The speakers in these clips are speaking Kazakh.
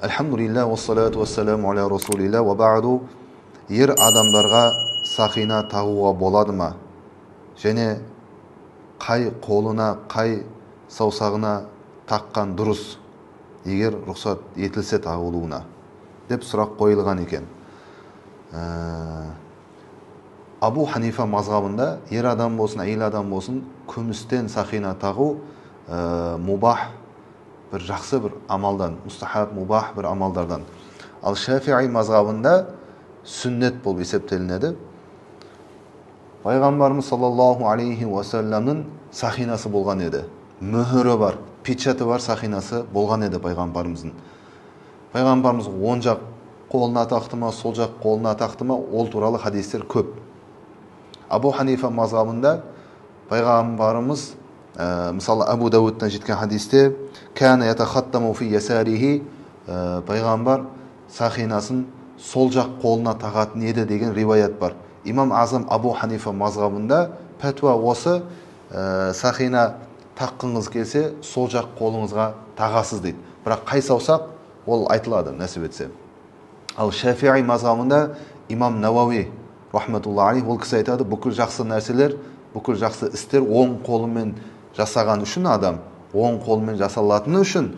Elhamdülillah ve salatu ve selamu ala Resulillah ve ba'du. Yer adamlarga sakina tağuğa boladı mı? Және қай қолына, қай саусағына таққан дұрыс, егер рұқсат етілсе тағылуына деп сұрақ қойылған екен. Абу Ханифа мазхабында ер адам болсын, әйел адам болсын, күмістен сақина тағу мубах, бір жақсы бір амалдан, мустахаб мубах бір амалдардан. Ал Шафиғи мазхабында сүннет болып есептелінеді. Пайғамбарымыз саллаллаху алейхи уассаламның сақинасы болған еді. Мөһірі бар, печаты бар сақинасы болған еді пайғамбарымыздың. Пайғамбарымыз оң жақ қолына тақты ма, сол жақ қолына тақты ма, ол туралы хадистер көп. Абу Ханифа мазхабында пайғамбарымыз, мысалы Абу Дауудтан жеткен хадисте, «Кәне ятахаттаму фи ясарихи», пайғамбар сақинасын сол жақ қолына тағатын еді деген риваят бар. İmam Azam Abu Hanifa mazhabında пәтуа осы, сақина таққыңыз келсе, сол жақ қолыңызға тағасыз дейді. Бірақ қай саусақ, ол айтылады, нәсіп етсе. Ал Шафиғи мазhabında имам Науауи рахметулла алейх, ол кісі айтады, бүкіл жақсы нәрселер, бүкіл жақсы істер оң қолымен жасаған үшін адам, оң қолымен жасалатыны үшін,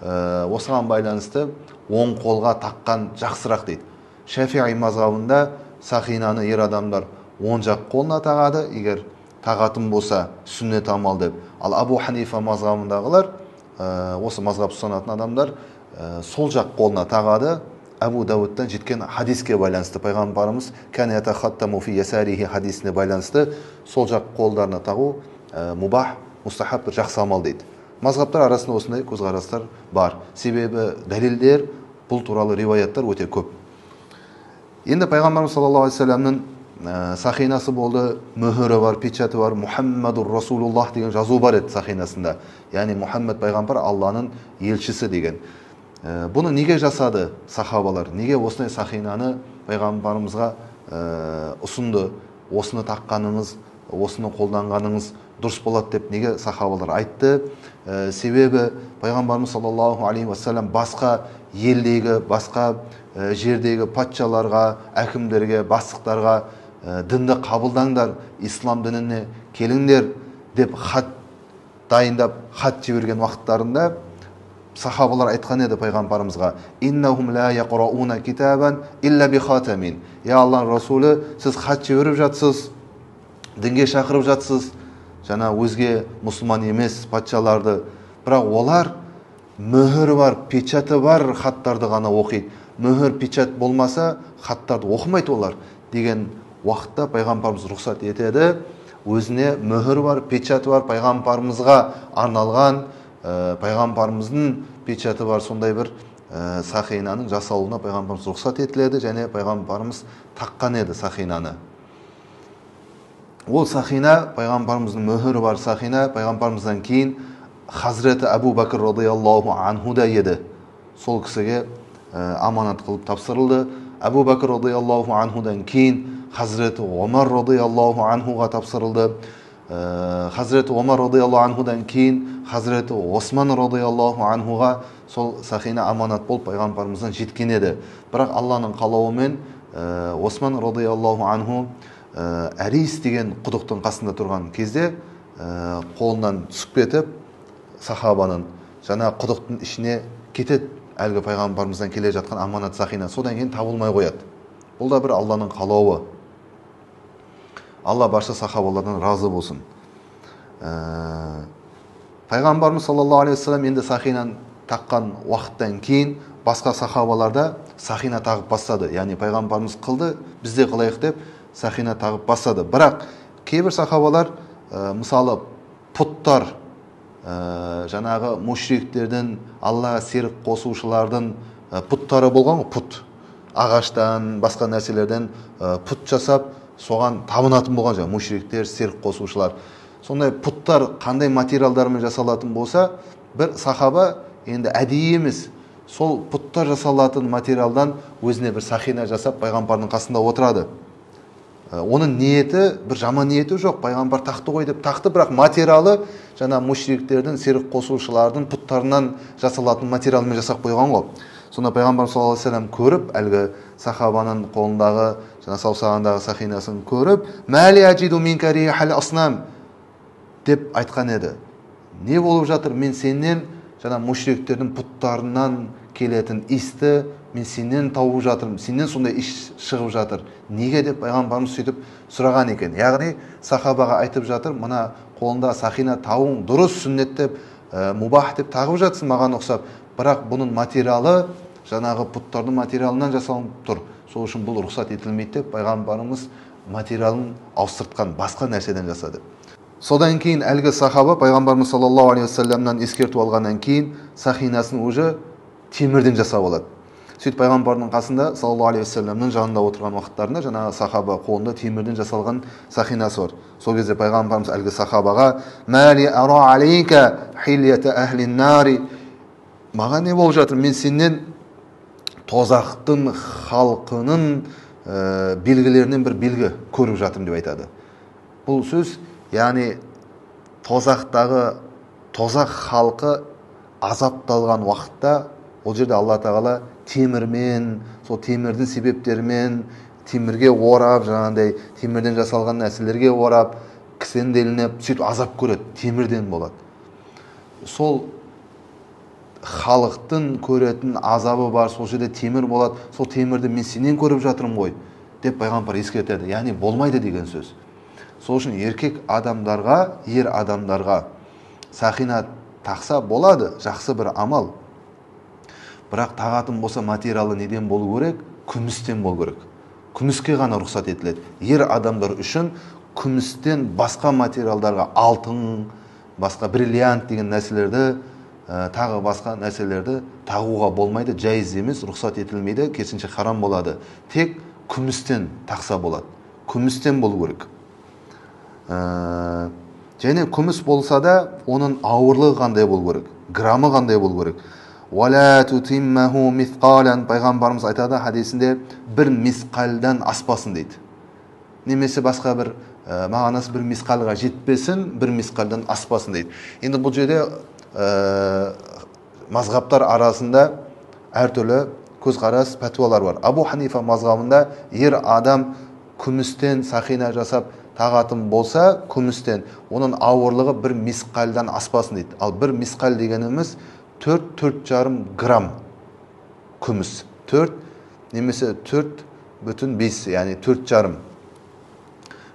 осыған байланысты оң қолға таққан жақсырақ дейді. Шафиғи мазhabında сақинаны ер адамдар оң жақ қолына тағады, егер тағатын болса сүннет амал деп. Ал Абу Ханифа мазхабындағылар, осы мазхаб ұстанатын адамдар, сол жақ қолына тағады. Абу Дауудтан жеткен хадиске байланысты, пайғамбарымыз «Кәне ятахаттаму фи ясарихи» хадисіне байланысты сол жақ қолдарына тағу мубах, мустахаб бір жақсы амал дейді. Мазхабтар арасында осындай көзқарастар бар. Себебі дәлелдер, бұл туралы риваяттар өте көп. Енді пайғамбарымыз саллаллаху алейхи вассаламның сақинасы болды, мөһірі бар, печаты бар, Мұхаммадур Расулуллах деген жазу бар еді сақинасында. Яғни Мұхаммад пайғамбар Алланың елшісі деген. Бұны неге жасады сахабалар? Неге осындай сақинаны пайғамбарымызға ұсынды? Осыны таққаныңыз, осыны қолданғаныңыз дұрыс болады деп неге сахабалар айтты? Себебі пайғамбарымыз саллаллаху алейхи вассалам басқа елдегі, басқа жердегі патшаларға, әкімдерге, бастықтарға дінді қабылдаңдар, ислам дініне келіңдер деп хат дайындап, хат жіберген уақыттарында сахабалар айтқан еді пайғамбарымызға: «Иннахум ла яқрауна китабан илля би хатамин». Я Алланың Расулы, сіз хат жіберіп жатсыз, дінге шақырып жатсыз, жаңа өзге мұсылман емес патшаларды, бірақ олар мөһірі бар, печаты бар хаттарды ғана оқиды. Мөһір печат болмаса хаттарды оқымайды олар деген уақытта пайғамбарымыз рұқсат етеді. Өзіне мөһір бар, печаты бар, пайғамбарымызға арналған, пайғамбарымыздың печаты бар сондай бір сақинаның жасалуына пайғамбарымыз рұқсат етіледі, және пайғамбарымыз таққан еді сақинаны. Ол сақина, пайғамбарымыздың мөһірі бар сақина, пайғамбарымыздан кейін Хазіреті Абу Бәкір радиаллаху анху да еді. Сол кісіге аманат қылып тапсырылды. Абу Бәкір радиаллаху анхудан кейін Хазіреті Омар радиаллаху анхуға тапсырылды. Хазіреті Омар радиаллаху анхудан кейін Хазіреті Осман радиаллаху анхуға сол сақина аманат болып пайғамбарымыздан жеткен еді. Бірақ Алланың қалауымен Осман радиаллаху анху Әрис деген құдықтың қасында тұрған кезде қолынан түсіп кетіп, сахабаның жаңа құдықтың ішіне кетеді, әлгі пайғамбарымыздан келе жатқан аманат сақина. Содан кейін табылмай қояды. Бұл да бір Алланың қалауы. Алла барша сахабалардан разы болсын. Пайғамбарымыз саллаллаху алейхи вассалам енді сақинаны таққан уақыттан кейін басқа сахабаларда сақина тағып бастады. Яғни пайғамбарымыз қылды, біз де қылайық деп сақина тағып бастады. Бірақ кейбір сахабалар, мысалы пұттар, жаңағы мушриктердің, Аллаға серік қосушылардың пұттары болған ғой, пұт. Ағаштан, басқа нәрселерден пұт жасап, соған табынатын болған жаңағы мушриктер, серік қосушылар. Сондай пұттар қандай материалдармен жасалатын болса, бір сахаба енді әдейі емес, сол пұттар жасалатын материалдан өзіне бір сақина жасап, пайғамбардың қасында отырады. Оның ниеті, бір жаман ниеті жоқ, пайғамбар тақты ғой деп тақты, бірақ материалы жаңа мушриктердің, серік қосушылардың пұттарынан жасалатын материалмен жасап қойған ғой. Сонда пайғамбар саллаллаху алейхи вассалам көріп, әлгі сахабаның қолындағы жаңа саусағындағы сақинасын көріп, мәли аджиду минка рихал аснам деп айтқан еді. Не болып жатыр? Мен сенен жаңа мушриктердің пұттарынан келетін исті мен сенен тауып жатырмын, сенен сондай іш шығып жатыр. Неге деп пайғамбарымыз сөйтіп сұраған екен. Яғни сахабаға айтып жатыр, мына қолында сақина тауың дұрыс, сүннет деп, мубах деп тағып жатсың маған ұқсап, бірақ бұның материалы жаңағы пұттардың материалынан жасалып тұр. Сол үшін бұл рұқсат етілмейді деп пайғамбарымыз материалын ауыстыртқан, басқа нәрседен жасады. Содан кейін әлгі сахаба пайғамбарымыз саллаллаху алейхи вассаламнан ескертіп алғаннан кейін сақинасын уже темірден жасап алады. Сөйтіп пайғамбардың қасында саллаллаху алейхи вассаламның жанында отырған уақыттарында жаңағы сахаба қолында темірден жасалған сақинасы бар. Сол кезде пайғамбарымыз әлгі сахабаға мәли ара алейка хилята ахли нари, маған не болып жатыр? Мен сенен тозақтың халқының белгілерінен бір белгі көріп жатырмын деп айтады. Бұл сөз, яғни тозақ халқы азапталған уақытта ол жерде Алла тағала темірмен, сол темірдің себептерімен темірге орап, жаңағындай темірден жасалған нәрселерге орап, кісенделініп, сөйтіп азап көреді, темірден болады. Сол халықтың көретін азабы бар, сол жерде темір болады, сол темірді мен сенен көріп жатырмын ғой деп пайғамбар ескертеді. Яғни болмайды деген сөз. Сол үшін еркек адамдарға, ер адамдарға сақина тақса болады, жақсы бір амал. Бірақ тағатын болса материалы неден болу керек? Күмістен болу керек. Күміске ғана рұқсат етіледі. Ер адамдар үшін күмістен басқа материалдарға, алтын, басқа бриллиант деген нәрселерді, тағы басқа нәрселерді тағуға болмайды, жайыз емес, рұқсат етілмейді, керісінше харам болады. Тек күмістен тақса болады. Күмістен болу керек. Және күміс болса да оның ауырлығы қандай болу керек, грамы қандай болу керек. Уәлә тутиммаху мисқалан, пайғамбарымыз айтады хадисінде, бір мисқалдан аспасын дейді. Немесе басқа бір мағынасы бір мисқалға жетпесін, бір мисқалдан аспасын дейді. Енді бұл жерде мазғаптар арасында әртүрлі көзқарас, пәтуалар бар. Абу Ханифа мазғабында ер адам күмістен сақина жасап тағатын болса, күмістен оның ауырлығы бір мисқалдан аспасын дейді. Ал бір мисқал дегеніміз 4-4,5 грамм күміс. 4 немесе 4,5, яғни 4,5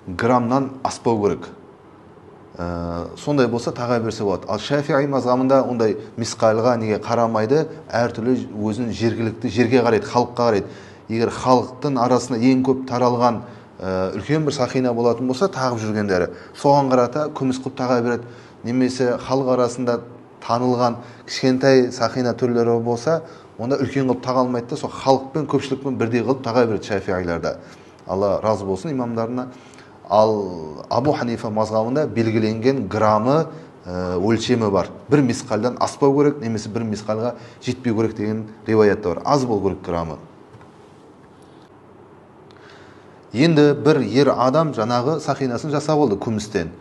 граммнан аспау керек. Сондай болса таға берсе болады. Ал Шафиғи мазғабында ондай мисқалға неге қарамайды, әртүрлі өзінің жергілікті жерге қарайды, халыққа қарайды. Егер халықтың арасында ең көп таралған үлкен бір сақина болатын болса, тағып жүргендері соған қарата күміс қылып таға береді. Немесе халық арасында танылған кішкентай сақина түрлері болса, онда үлкен қылып таға алмайды, сол халықпен, көпшілікпен бірдей қылып таға береді Шафиғиларда. Алла разы болсын имамдарына. Ал Абу Ханифа мазғабында белгіленген грамы, өлшемі бар. Бір мисқалдан аспау керек, немесе бір мисқалға жетпеу керек деген риwayatта бар. Аз болу керек грамы. Енді бір ер адам жаңағы сақинасын жасап алды күмістен.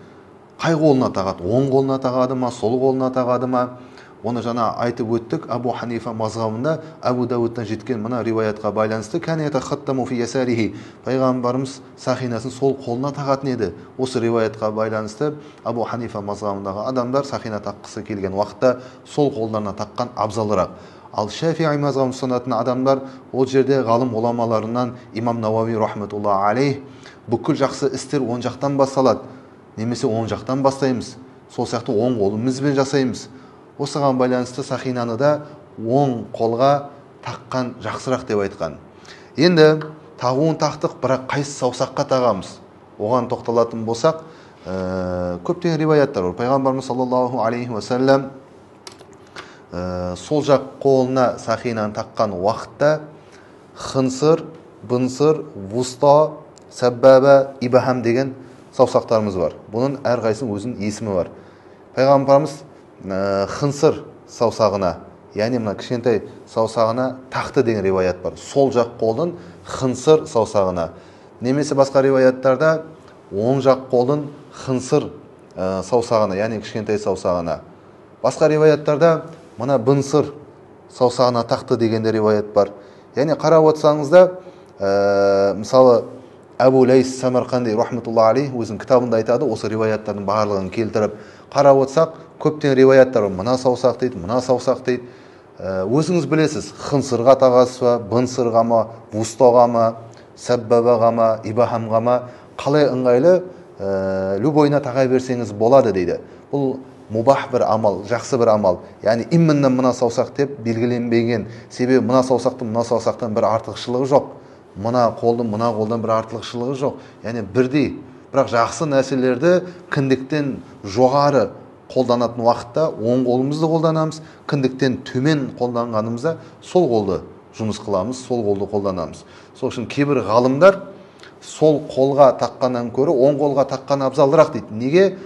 Қай қолына тағады? Оң қолына тағады ма, сол қолына тағады ма? Оны жаңа айтып өттік. Абу Ханифа мазғабында Абу Дауудтан жеткен мына риwayatқа байланысты кәне ятахаттаму фи ясарихи, пайғамбарымыз сақинасын сол қолына тағатын еді. Осы риwayatқа байланысты Абу Ханифа мазғабындағы адамдар сақина таққысы келген уақытта сол қолдарына таққан абзалырақ. Ал Шафиғи мазғабын ұстанатын адамдар ол жерде ғалым уламаларынан имам Науави рахметуллаху алейх бүкіл жақсы істер оң жақтан басталады. Немесе оң жақтан бастаймыз. Сол сияқты оң қолымызбен жасаймыз. Осыған байланысты сақинаны да оң қолға таққан жақсырақ деп айтқан. Енді тағуын тақтық, бірақ қайсы саусаққа тағамыз? Оған тоқталатын болсақ, көптеген риwayаттар бар. Пайғамбарымыз саллаллаху алейхи уассалам сол жақ қолына сақинаны таққан уақытта хынсыр, бынсыр, вуста, сәббаба, ибахам деген саусақтарымыз бар. Бұның әрқайсының өзінің есімі бар. Пайғамбарымыз хынсыр саусағына, яғни мына кішкентай саусағына тақты деген риwayat бар. Сол жақ қолдың хынсыр саусағына. Немесе басқа риwayаттарда оң жақ қолдың хынсыр саусағына, яғни кішкентай саусағына. Басқа риwayаттарда мына бынсыр саусағына тақты дегенде риwayat бар. Яғни қарап отырсаңызда, мысалы Әбу Лейс Самарқанди рахметулла алейх өзінің кітабында айтады, осы риwayаттардың барлығын келтіріп қарап отырсақ, көптеген риwayаттар бар. Мына саусақ дейді, мына саусақ дейді. Өзіңіз білесіз, хынсырға тағасыз ба, бынсырға ма, вустоға ма, сәббабаға ма, ибахамға ма, қалай ыңғайлы любойына таға берсеңіз болады дейді. Бұл мубах бір амал, жақсы бір амал. Яғни именно мына саусақ деп белгіленбеген. Себебі мына саусақтан бір артықшылығы жоқ. Мына қолдан бір артықшылығы жоқ. Яғни бірдей. Бірақ жақсы нәрселерді кіндіктен жоғары қолданатын уақытта оң қолымызды қолданамыз, кіндіктен төмен қолданғанымызда сол қолды жұмыс қыламыз, сол қолды қолданамыз. Сол үшін кейбір ғалымдар сол қолға таққаннан көрі оң қолға таққан абзалырақ дейді. Неге?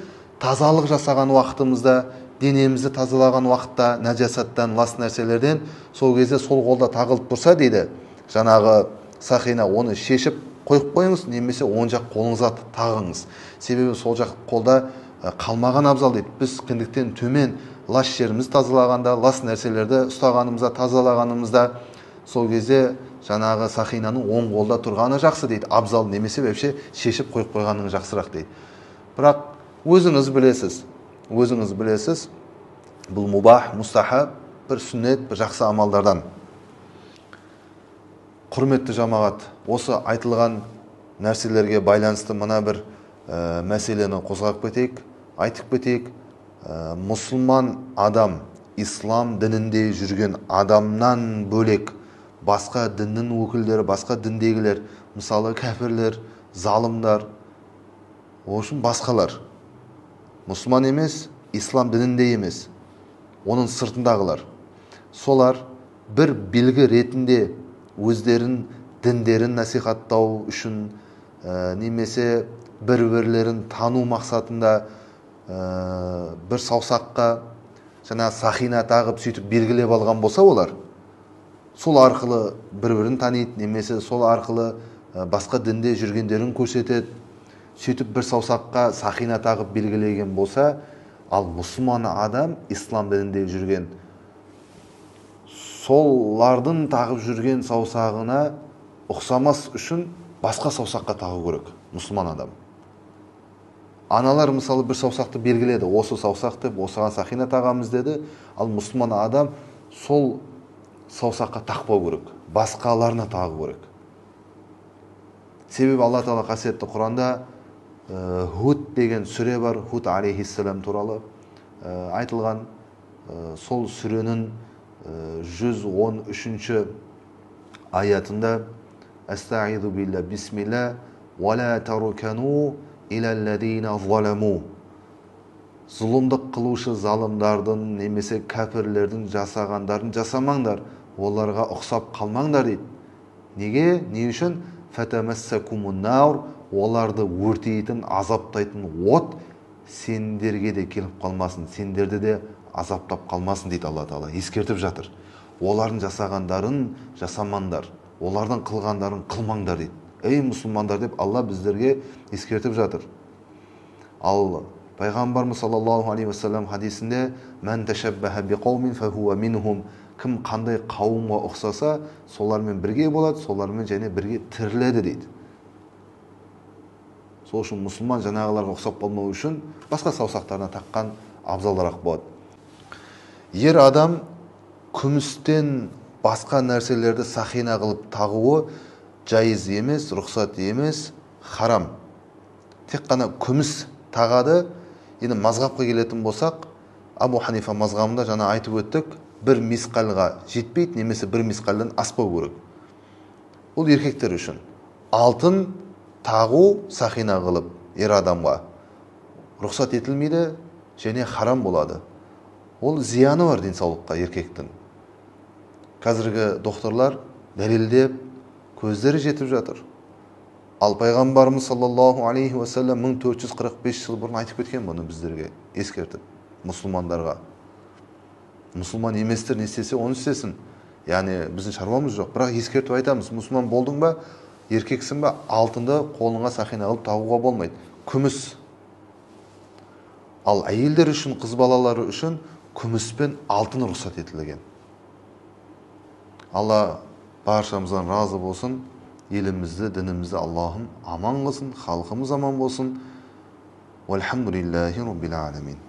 Тазалық жасаған уақытымызда, денемізді тазалаған уақытта нәжасаттан, лас нәрселерден сол кезде сол қолда тағылып тұрса дейді, жаңағы сақина, оны шешіп қойып қойыңыз, немесе оң жақ қолыңызға тағыңыз. Себебі сол жақ қолда қалмаған абзал дейді. Біз кіндіктен төмен лас жерімізді тазалағанда, лас нәрселерді ұстағанымызда, тазалағанымызда сол кезде жаңағы сақинаның оң қолда тұрғаны жақсы дейді. Абзал немесе вообще шешіп қойып қойғаның жақсырақ дейді. Бірақ өзіңіз білесіз, бұл мубах, мустахаб, бір сүннет, бір жақсы амалдардан. Құрметті жамағат, осы айтылған нәрселерге байланысты мына бір мәселені қозғап кетейік, айтып кетейік. Мұсылман адам, ислам дінінде жүрген адамнан бөлек басқа діннің өкілдері, басқа діндегілер, мысалы кәпірлер, залымдар, о үшін басқалар, мұсылман емес, ислам дінінде емес, оның сыртындағылар, солар бір белгі ретінде өздерін діндерін насихаттау үшін немесе бір-бірлерін тану мақсатында бір саусаққа жаңа сақина тағып сөйтіп белгілеп алған болса, олар сол арқылы бір-бірін таниды, немесе сол арқылы басқа дінде жүргендерін көрсетеді, сөйтіп бір саусаққа сақина тағып белгілеген болса, ал мұсылман адам ислам дінінде жүрген солардың тағып жүрген саусағына ұқсамас үшін басқа саусаққа тағу керек мұсылман адам. Аналар мысалы бір саусақты белгіледі, осы саусақ деп осыған сақина тағамыз деді, ал мұсылман адам сол саусаққа тақпау керек, басқаларына тағу керек. Себебі Алла Тағала қасиетті Құранда Худ деген сүре бар, Худ алейхиссалам туралы айтылған. Сол сүренің 113 аятында Астаизу билля бисмилля ва ла тарукану илаллазина заламу. Зұлымдық қылушы залымдардың немесе кәпірлердің жасағандарын жасамаңдар, оларға ұқсап қалмаңдар дейді. Неге? Не үшін? Фатамассакумун наур, оларды өртейтін, азаптайтын от сендерге де келіп қалмасын, сендерді де азаптап қалмасын дейді Алла Тағала. Ескертіп жатыр. Олардың жасағандарын жасамаңдар, олардың қылғандарын қылмаңдар дейді. Ей мұсылмандар деп Алла біздерге ескертіп жатыр. Ал Пайғамбарымыз саллаллаху алейхи вассалам хадисінде «Мән тәшәббәһә биқаумин фәһуа минхум». Кім қандай қауымға ұқсаса, солармен бірге болады, солармен және бірге тіріледі дейді. Сол үшін мұсылман жаңағыларға ұқсап болмау үшін басқа саусақтарына таққан абзалырақ болады. Ер адам күмістен басқа нәрселерді сақина қылып тағуы жайыз емес, рұқсат емес, харам. Тек қана күміс тағады. Енді мазғапқа келетін болсақ, Абу Ханифа мазғабында жаңа айтып өттік, бір мисқалға жетпейді, немесе бір мисқалдан аспау керек. Ол еркектер үшін. Алтын тағу сақина қылып ер адамға рұқсат етілмейді және харам болады. Ол зияны бар денсаулыққа еркектің. Қазіргі докторлар дәлелдеп көздері жетіп жатыр. Ал Пайғамбарымыз саллаллаху алейхи вассалам 1445 жыл бұрын айтып кеткен бұны біздерге ескертіп, мұсылмандарға. Мұсылман еместер не істесе, оны істесін. Яғни біздің шаруамыз жоқ. Бірақ ескертіп айтамыз, мұсылман болдың ба, еркексің ба, алтынды қолыңа сақина қылып тағуға болмайды. Күміс. Ал әйелдер үшін, қыз балалары үшін күміс пен алтын рұқсат етілген. Allah barşamızdan razı bolsun. Elimizni, dinimizni Allah'ım aman kılsın, halkımız aman bolsun. Velhamdülillahi Rabbil alemin.